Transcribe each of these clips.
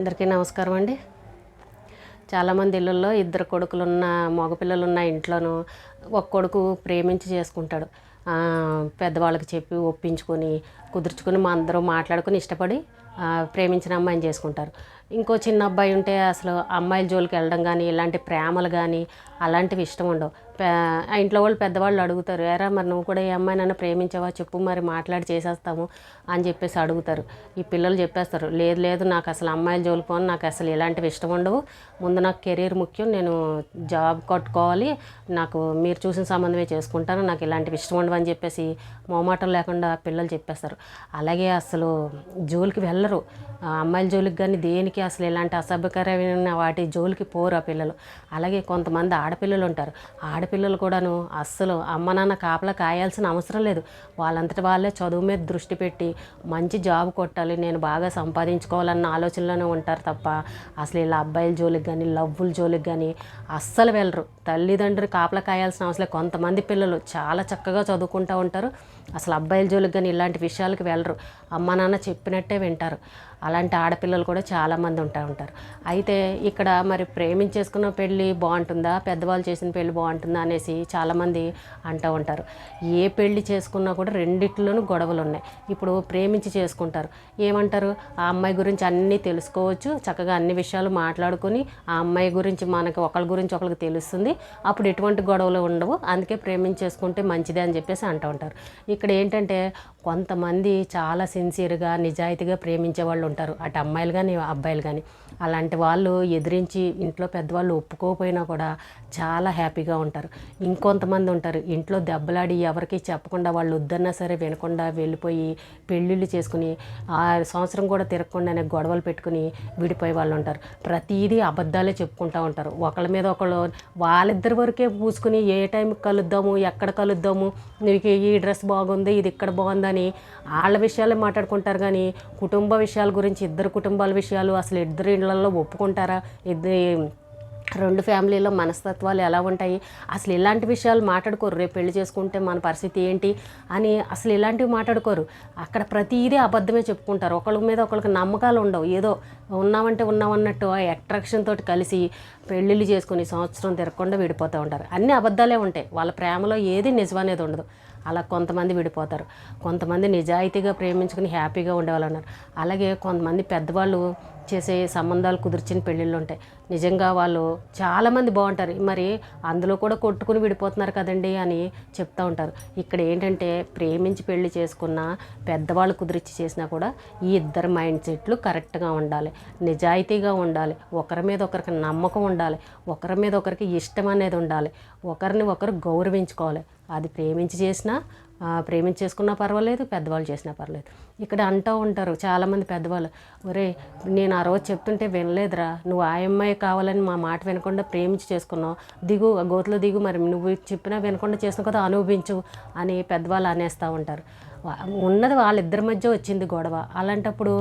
అందరికీ నమస్కారం అండి. చాలామంది ఇళ్ళల్లో ఇద్దరు కొడుకులున్న మగపిల్లలున్న ఇంట్లోనూ ఒక కొడుకు ప్రేమించి చేసుకుంటాడు. పెద్దవాళ్ళకి చెప్పి ఒప్పించుకొని కుదుర్చుకొని మా అందరూ మాట్లాడుకొని ఇష్టపడి ప్రేమించిన అమ్మాయిని చేసుకుంటారు. ఇంకో చిన్న అబ్బాయి ఉంటే అసలు అమ్మాయిల జోలికి వెళ్ళడం కానీ ఇలాంటి ప్రేమలు కానీ అలాంటివి ఇష్టం ఉండవు. ఆ ఇంట్లో వాళ్ళు పెద్దవాళ్ళు అడుగుతారు, ఏరా మరి నువ్వు కూడా ఈ అమ్మాయి నన్ను ప్రేమించావా చెప్పు, మరి మాట్లాడి చేసేస్తాము అని చెప్పేసి అడుగుతారు. ఈ పిల్లలు చెప్పేస్తారు, లేదు లేదు నాకు అసలు అమ్మాయిల జోలికి పోను, నాకు అసలు ఇలాంటివి ఇష్టం ఉండవు, ముందు నాకు కెరీర్ ముఖ్యం, నేను జాబ్ కట్టుకోవాలి, నాకు మీరు చూసిన సంబంధమే చేసుకుంటాను, నాకు ఇలాంటివి ఇష్టం ఉండవు అని చెప్పేసి మొహమాటం లేకుండా పిల్లలు చెప్పేస్తారు. అలాగే అసలు జోలికి వెళ్ళరు, అమ్మాయిల జోలికి కానీ దేనికి అసలు ఇలాంటి అసభ్యకరమైన వాటి జోలికి పోరు ఆ పిల్లలు. అలాగే కొంతమంది ఆడపిల్లలు ఉంటారు, ఆడపిల్లలు కూడాను అస్సలు అమ్మ నాన్న కాపలా కాయాల్సిన అవసరం లేదు, వాళ్ళంతటి వాళ్ళే చదువు మీద దృష్టి పెట్టి మంచి జాబ్ కొట్టాలి, నేను బాగా సంపాదించుకోవాలన్న ఆలోచనలోనే ఉంటారు తప్ప అసలు ఇలా అబ్బాయిల జోలికి కానీ లవ్వుల జోలికి కానీ అస్సలు వెళ్ళరు. తల్లిదండ్రులు కాపలా కాయాల్సిన అవసరం లేదు. కొంతమంది పిల్లలు చాలా చక్కగా చదువుకుంటూ ఉంటారు, అసలు అబ్బాయిల జోలికి కానీ ఇలాంటి విషయాలకు వెళ్ళరు, అమ్మ నాన్న చెప్పినట్టే వింటారు. అలాంటి ఆడపిల్లలు కూడా చాలామంది ఉంటారు. అయితే ఇక్కడ మరి ప్రేమించేసుకున్న పెళ్ళి బాగుంటుందా, పెద్దవాళ్ళు చేసిన పెళ్ళి బాగుంటుందా అనేసి చాలామంది అంటూ ఉంటారు. ఏ పెళ్ళి చేసుకున్నా కూడా రెండిట్లోనూ గొడవలు ఉన్నాయి. ఇప్పుడు ప్రేమించి చేసుకుంటారు, ఏమంటారు, ఆ అమ్మాయి గురించి అన్నీ తెలుసుకోవచ్చు, చక్కగా అన్ని విషయాలు మాట్లాడుకొని ఆ అమ్మాయి గురించి మనకి ఒకరి గురించి ఒకరికి తెలుస్తుంది, అప్పుడు ఎటువంటి గొడవలు ఉండవు, అందుకే ప్రేమించేసుకుంటే మంచిదే అని చెప్పేసి అంటూ ఉంటారు. ఇక్కడ ఏంటంటే కొంతమంది చాలా సిన్సియర్గా నిజాయితీగా ప్రేమించే వాళ్ళు ఉంటారు, అటు అమ్మాయిలు కానీ అబ్బాయిలు కానీ. అలాంటి వాళ్ళు ఎదిరించి ఇంట్లో పెద్దవాళ్ళు ఒప్పుకోకపోయినా కూడా చాలా హ్యాపీగా ఉంటారు. ఇంకొంతమంది ఉంటారు ఇంట్లో దెబ్బలాడి ఎవరికి చెప్పకుండా వాళ్ళు వద్దన్నా సరే వినకుండా వెళ్ళిపోయి పెళ్ళిళ్ళు చేసుకుని ఆ సంవత్సరం కూడా తిరగకుండానే గొడవలు పెట్టుకుని విడిపోయే వాళ్ళు ఉంటారు. ప్రతిదీ అబద్ధాలే చెప్పుకుంటూ ఉంటారు, ఒకళ్ళ మీద ఒకళ్ళు వాళ్ళిద్దరి వరకే పూసుకుని ఏ టైంకి కలుద్దాము, ఎక్కడ కలుద్దాము, నీకు ఈ డ్రెస్ బాగుంది, ఇది ఇక్కడ బాగుందని వాళ్ళ విషయాలే మాట్లాడుకుంటారు. కానీ కుటుంబ విషయాల గురించి, ఇద్దరు కుటుంబాల విషయాలు అసలు ఇద్దరు ఇళ్లలో ఒప్పుకుంటారా, రెండు ఫ్యామిలీలో మనస్తత్వాలు ఎలా ఉంటాయి, అసలు ఇలాంటి విషయాలు మాట్లాడుకోరు. రేపు పెళ్లి చేసుకుంటే మన పరిస్థితి ఏంటి అని అసలు ఇలాంటివి మాట్లాడుకోరు. అక్కడ ప్రతిదీ అబద్ధమే చెప్పుకుంటారు, ఒకళ్ళ మీద ఒకళ్ళకి నమ్మకాలు ఉండవు, ఏదో ఉన్నామంటే ఉన్నామన్నట్టు ఆ అట్రాక్షన్ తోటి కలిసి పెళ్ళిళ్ళు చేసుకుని సంవత్సరం తిరగకుండా విడిపోతూ ఉంటారు. అన్నీ అబద్ధాలే ఉంటాయి, వాళ్ళ ప్రేమలో ఏది నిజమనేది ఉండదు. అలా కొంతమంది విడిపోతారు, కొంతమంది నిజాయితీగా ప్రేమించుకుని హ్యాపీగా ఉండేవాళ్ళు ఉన్నారు. అలాగే కొంతమంది పెద్దవాళ్ళు చేసే సంబంధాలు కుదిర్చిన పెళ్ళిళ్ళు ఉంటాయి, నిజంగా వాళ్ళు చాలామంది బాగుంటారు, మరి అందులో కూడా కొట్టుకుని విడిపోతున్నారు కదండి అని చెప్తూ ఉంటారు. ఇక్కడ ఏంటంటే ప్రేమించి పెళ్లి చేసుకున్న పెద్దవాళ్ళు కుదిరించి చేసినా కూడా ఈ ఇద్దరు మైండ్ సెట్లు కరెక్ట్గా ఉండాలి, నిజాయితీగా ఉండాలి, ఒకరి మీద ఒకరికి నమ్మకం ఉండాలి, ఒకరి మీద ఒకరికి ఇష్టం అనేది ఉండాలి, ఒకరిని ఒకరు గౌరవించుకోవాలి. అది ప్రేమించి చేసినా ప్రేమించేసుకున్నా పర్వాలేదు, పెద్దవాళ్ళు చేసినా పర్వాలేదు. ఇక్కడ అంటూ ఉంటారు చాలామంది పెద్దవాళ్ళు, ఒరే నేను ఆ రోజు చెప్తుంటే వినలేదురా, నువ్వు ఆ అమ్మాయి కావాలని మా మాట వినకుండా ప్రేమించి చేసుకున్నావు, దిగు గోతులో దిగు, మరి నువ్వు చెప్పినా వినకుండా చేసిన కదా అనుభవించు అని పెద్దవాళ్ళు అనేస్తూ ఉంటారు. ఉన్నది వాళ్ళిద్దరి మధ్య వచ్చింది గొడవ, అలాంటప్పుడు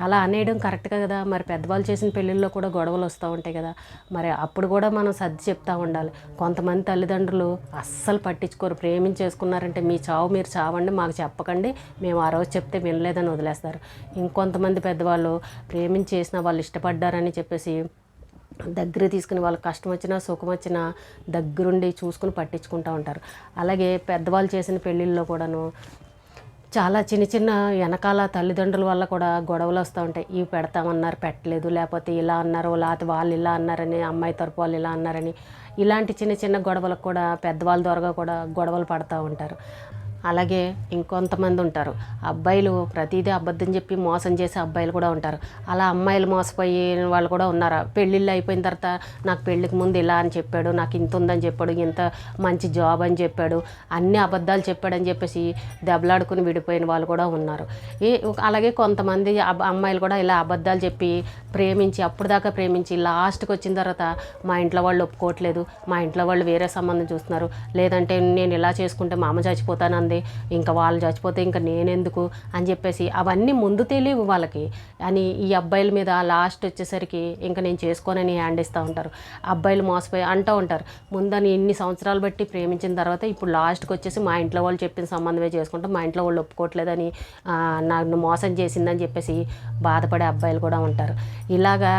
అలా అనేయడం కరెక్ట్గా కదా. మరి పెద్దవాళ్ళు చేసిన పెళ్ళిళ్ళలో కూడా గొడవలు వస్తూ ఉంటాయి కదా, మరి అప్పుడు కూడా మనం సర్ది చెప్తూ ఉండాలి. కొంతమంది తల్లిదండ్రులు అస్సలు పట్టించుకోరు, ప్రేమించేసుకున్నారంటే మీ చావు మీరు చావండి, మాకు చెప్పకండి, మేము ఆ రోజు చెప్తే వినలేదని వదిలేస్తారు. ఇంకొంతమంది పెద్దవాళ్ళు ప్రేమించి చేసిన వాళ్ళు ఇష్టపడ్డారని చెప్పేసి దగ్గర తీసుకుని వాళ్ళకి కష్టం వచ్చినా సుఖం వచ్చినా దగ్గరుండి చూసుకుని పట్టించుకుంటూ ఉంటారు. అలాగే పెద్దవాళ్ళు చేసిన పెళ్ళిళ్ళలో కూడాను చాలా చిన్న చిన్న వెనకాల తల్లిదండ్రుల వల్ల కూడా గొడవలు వస్తూ ఉంటాయి. ఇవి పెడతామన్నారు పెట్టలేదు, లేకపోతే ఇలా అన్నారు, లేకపోతే వాళ్ళు ఇలా అన్నారని, అమ్మాయి తరపు వాళ్ళు ఇలా అన్నారని, ఇలాంటి చిన్న చిన్న గొడవలకు కూడా పెద్దవాళ్ళ ద్వారా కూడా గొడవలు పడుతూ ఉంటారు. అలాగే ఇంకొంతమంది ఉంటారు, అబ్బాయిలు ప్రతిదీ అబద్ధం చెప్పి మోసం చేసే అబ్బాయిలు కూడా ఉంటారు. అలా అమ్మాయిలు మోసపోయిన వాళ్ళు కూడా ఉన్నారు. పెళ్ళిళ్ళు అయిపోయిన తర్వాత నాకు పెళ్ళికి ముందు ఇలా అని చెప్పాడు, నాకు ఇంత ఉందని చెప్పాడు, ఇంత మంచి జాబ్ అని చెప్పాడు, అన్ని అబద్ధాలు చెప్పాడని చెప్పేసి దెబ్బలాడుకుని విడిపోయిన వాళ్ళు కూడా ఉన్నారు. అలాగే కొంతమంది అమ్మాయిలు కూడా ఇలా అబద్ధాలు చెప్పి ప్రేమించి అప్పుడు దాకా ప్రేమించి లాస్ట్కి వచ్చిన తర్వాత మా ఇంట్లో వాళ్ళు ఒప్పుకోవట్లేదు, మా ఇంట్లో వాళ్ళు వేరే సంబంధం చూస్తున్నారు, లేదంటే నేను ఇలా చేసుకుంటే మా అమ్మ చచ్చిపోతానంది, ఉంటుంది, ఇంకా వాళ్ళు చచ్చిపోతే ఇంకా నేనెందుకు అని చెప్పేసి అవన్నీ ముందు తెలియవు వాళ్ళకి అని ఈ అబ్బాయిల మీద లాస్ట్ వచ్చేసరికి ఇంకా నేను చేసుకోనని హ్యాండ్ ఇస్తూ ఉంటారు. అబ్బాయిలు మోసపోయి అంటూ ఉంటారు, ముందని ఇన్ని సంవత్సరాలు బట్టి ప్రేమించిన తర్వాత ఇప్పుడు లాస్ట్కి వచ్చేసి మా ఇంట్లో వాళ్ళు చెప్పిన సంబంధమే చేసుకుంటాం, మా ఇంట్లో వాళ్ళు ఒప్పుకోవట్లేదని నన్ను మోసం చేసిందని చెప్పేసి బాధపడే అబ్బాయిలు కూడా ఉంటారు. ఇలాగా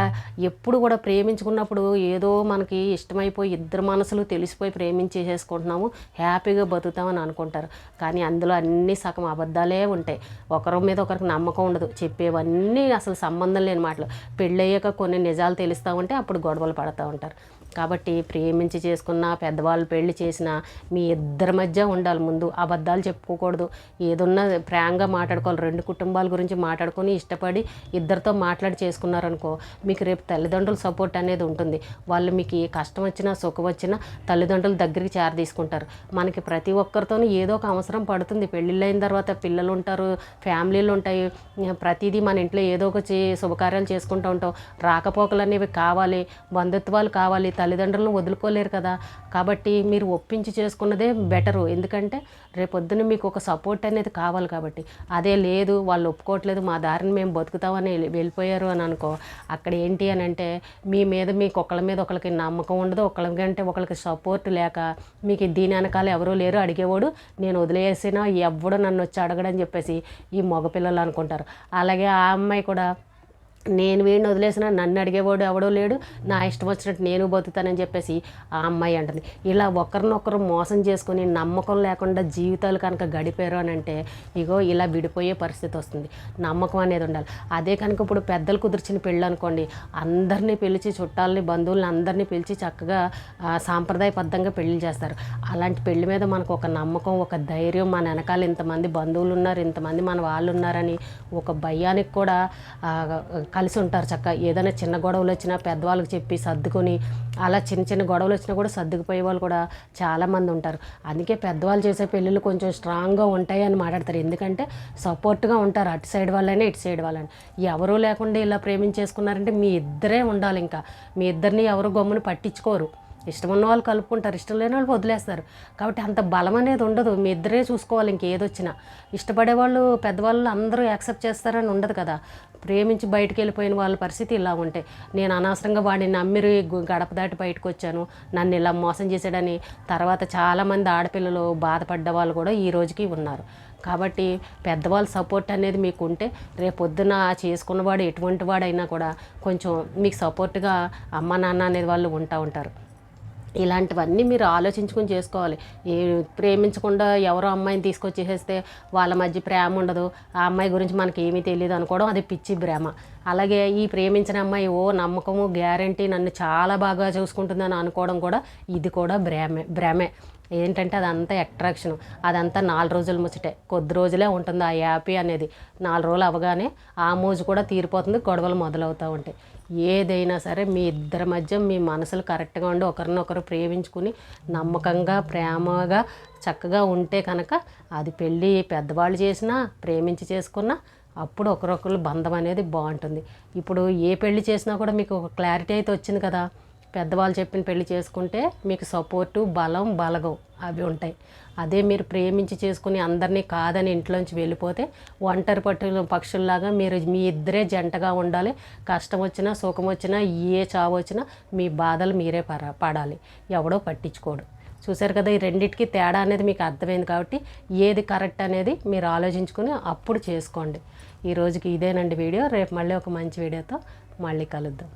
ఎప్పుడు కూడా ప్రేమించుకున్నప్పుడు ఏదో మనకి ఇష్టమైపోయి ఇద్దరు మనసులు తెలిసిపోయి ప్రేమించేసేసుకుంటున్నాము, హ్యాపీగా బతుకుతామని అనుకుంటారు. కానీ అందులో అన్నీ సగం అబద్ధాలే ఉంటాయి. ఒకరి మీద ఒకరికి నమ్మకం ఉండదు, చెప్పేవన్నీ అసలు సంబంధం లేని మాటలు. పెళ్ళయ్యాక కొన్ని నిజాలు తెలుస్తూ ఉంటే అప్పుడు గొడవలు పడుతూ ఉంటారు. కాబట్టి ప్రేమించి చేసుకున్న పెద్దవాళ్ళు పెళ్లి చేసిన మీ ఇద్దరి మధ్య ఉండాలి. ముందు అబద్ధాలు చెప్పుకోకూడదు, ఏదన్నా ప్రేమగా మాట్లాడుకోవాలి. రెండు కుటుంబాల గురించి మాట్లాడుకొని ఇష్టపడి ఇద్దరితో మాట్లాడి చేసుకున్నారనుకో మీకు రేపు తల్లిదండ్రుల సపోర్ట్ అనేది ఉంటుంది. వాళ్ళు మీకు కష్టం వచ్చినా సుఖం వచ్చినా తల్లిదండ్రుల దగ్గరికి తీసుకుంటారు. మనకి ప్రతి ఒక్కరితోనూ ఏదో ఒక అవసరం పడుతుంది. పెళ్ళిళ్ళైన తర్వాత పిల్లలు ఉంటారు, ఫ్యామిలీలు ఉంటాయి, ప్రతిదీ మన ఇంట్లో ఏదో ఒక శుభకార్యాలు చేసుకుంటూ ఉంటాం. రాకపోకలు అనేవి కావాలి, బంధుత్వాలు కావాలి, తల్లిదండ్రులను వదులుకోలేరు కదా. కాబట్టి మీరు ఒప్పించి చేసుకున్నదే బెటరు. ఎందుకంటే రేపొద్దున మీకు ఒక సపోర్ట్ అనేది కావాలి. కాబట్టి అదే లేదు వాళ్ళు ఒప్పుకోవట్లేదు, మా దారిని మేము బతుకుతామని వెళ్ళిపోయారు అని అనుకో, అక్కడ ఏంటి అని అంటే మీ మీద మీకు ఒకళ్ళ మీద ఒకరికి నమ్మకం ఉండదు, ఒకళ్ళకంటే ఒకరికి సపోర్ట్ లేక మీకు దీని వెనకాల ఎవరూ లేరు, అడిగేవాడు నేను వదిలేసినా ఎవడు నన్ను వచ్చి అడగడని చెప్పేసి ఈ మగపిల్లలు అనుకుంటారు. అలాగే ఆ అమ్మాయి కూడా నేను వీడిని వదిలేసినా నన్ను అడిగేవాడు ఎవడో లేడు, నా ఇష్టం వచ్చినట్టు నేను బతుకుతానని చెప్పేసి ఆ అమ్మాయి అంటుంది. ఇలా ఒకరినొకరు మోసం చేసుకుని నమ్మకం లేకుండా జీవితాలు కనుక గడిపారు అని అంటే ఇగో ఇలా విడిపోయే పరిస్థితి వస్తుంది. నమ్మకం అనేది ఉండాలి. అదే కనుక ఇప్పుడు పెద్దలు కుదిర్చిన పెళ్ళి అనుకోండి, అందరినీ పిలిచి చుట్టాలని బంధువులను అందరినీ పిలిచి చక్కగా సాంప్రదాయబద్ధంగా పెళ్లి చేస్తారు. అలాంటి పెళ్లి మీద మనకు ఒక నమ్మకం, ఒక ధైర్యం, మన వెనకాల ఇంతమంది బంధువులు ఉన్నారు, ఇంతమంది మన వాళ్ళు ఉన్నారని ఒక భయానికి కూడా కలిసి ఉంటారు. చక్కగా ఏదైనా చిన్న గొడవలు వచ్చినా పెద్దవాళ్ళకి చెప్పి సర్దుకొని అలా చిన్న చిన్న గొడవలు వచ్చినా కూడా సర్దుకుపోయే వాళ్ళు కూడా చాలామంది ఉంటారు. అందుకే పెద్దవాళ్ళు చేసే పెళ్ళిళ్ళు కొంచెం స్ట్రాంగ్గా ఉంటాయి అని మాట్లాడతారు. ఎందుకంటే సపోర్ట్గా ఉంటారు, అటు సైడ్ వాళ్ళైనా ఇటు సైడ్ వాళ్ళని. ఎవరూ లేకుండా ఇలా ప్రేమించేసుకున్నారంటే మీ ఇద్దరే ఉండాలి. ఇంకా మీ ఇద్దరిని ఎవరు గమ్ముని పట్టించుకోరు. ఇష్టం ఉన్న వాళ్ళు కలుపుకుంటారు, ఇష్టం లేని వాళ్ళు వదిలేస్తారు. కాబట్టి అంత బలం అనేది ఉండదు, మీ ఇద్దరే చూసుకోవాలి. ఇంకేదొచ్చినా ఇష్టపడేవాళ్ళు పెద్దవాళ్ళు అందరూ యాక్సెప్ట్ చేస్తారని ఉండదు కదా. ప్రేమించి బయటికి వెళ్ళిపోయిన వాళ్ళ పరిస్థితి ఇలా ఉంటాయి. నేను అనవసరంగా వాడిని నమ్మిరి గడప దాటి బయటకు వచ్చాను, నన్ను ఇలా మోసం చేశాడని తర్వాత చాలామంది ఆడపిల్లలు బాధపడ్డ వాళ్ళు కూడా ఈ రోజుకి ఉన్నారు. కాబట్టి పెద్దవాళ్ళ సపోర్ట్ అనేది మీకు ఉంటే రేపొద్దున చేసుకున్నవాడు ఎటువంటి వాడైనా కూడా కొంచెం మీకు సపోర్ట్గా అమ్మ నాన్న అనేది వాళ్ళు ఉంటారు. ఇలాంటివన్నీ మీరు ఆలోచించుకొని చేసుకోవాలి. ప్రేమించకుండా ఎవరో అమ్మాయిని తీసుకొచ్చేసేస్తే వాళ్ళ మధ్య ప్రేమ ఉండదు, ఆ అమ్మాయి గురించి మనకి ఏమీ తెలియదు అనుకోవడం అది పిచ్చి భ్రమ. అలాగే ఈ ప్రేమించిన అమ్మాయి నమ్మకము గ్యారంటీ నన్ను చాలా బాగా చూసుకుంటుందని అనుకోవడం కూడా ఇది కూడా భ్రమే. ఏంటంటే అదంతా అట్రాక్షన్, అదంతా 4 రోజుల ముచ్చటే, కొద్ది రోజులే ఉంటుంది ఆ హ్యాపీ అనేది. 4 రోజులు అవగానే ఆ మోజు కూడా తీరిపోతుంది, గొడవలు మొదలవుతూ ఉంటాయి. ఏదైనా సరే మీ ఇద్దరి మధ్య మీ మనసులు కరెక్ట్గా ఉండి ఒకరినొకరు ప్రేమించుకుని నమ్మకంగా ప్రేమగా చక్కగా ఉంటే కనుక అది పెళ్ళి పెద్దవాళ్ళు చేసినా ప్రేమించి చేసుకున్నా అప్పుడు ఒకరొకరు బంధం అనేది బాగుంటుంది. ఇప్పుడు ఏ పెళ్లి చేసినా కూడా మీకు ఒక క్లారిటీ అయితే వచ్చింది కదా. పెద్దవాళ్ళు చెప్పిన పెళ్లి చేసుకుంటే మీకు సపోర్టు, బలం, బలగం అవి ఉంటాయి. అదే మీరు ప్రేమించి చేసుకుని అందరినీ కాదని ఇంట్లోంచి వెళ్ళిపోతే ఒంటరి పక్షుల్లాగా మీరు మీ ఇద్దరే జంటగా ఉండాలి. కష్టం వచ్చినా సుఖం వచ్చినా ఏ చావు వచ్చినా మీ బాధలు మీరే పడాలి, ఎవడో పట్టించుకోడు. చూశారు కదా, ఈ రెండింటికి తేడా అనేది మీకు అర్థమైంది. కాబట్టి ఏది కరెక్ట్ అనేది మీరు ఆలోచించుకుని అప్పుడు చేసుకోండి. ఈ రోజుకి ఇదేనండి వీడియో. రేపు మళ్ళీ ఒక మంచి వీడియోతో మళ్ళీ కలుద్దాం.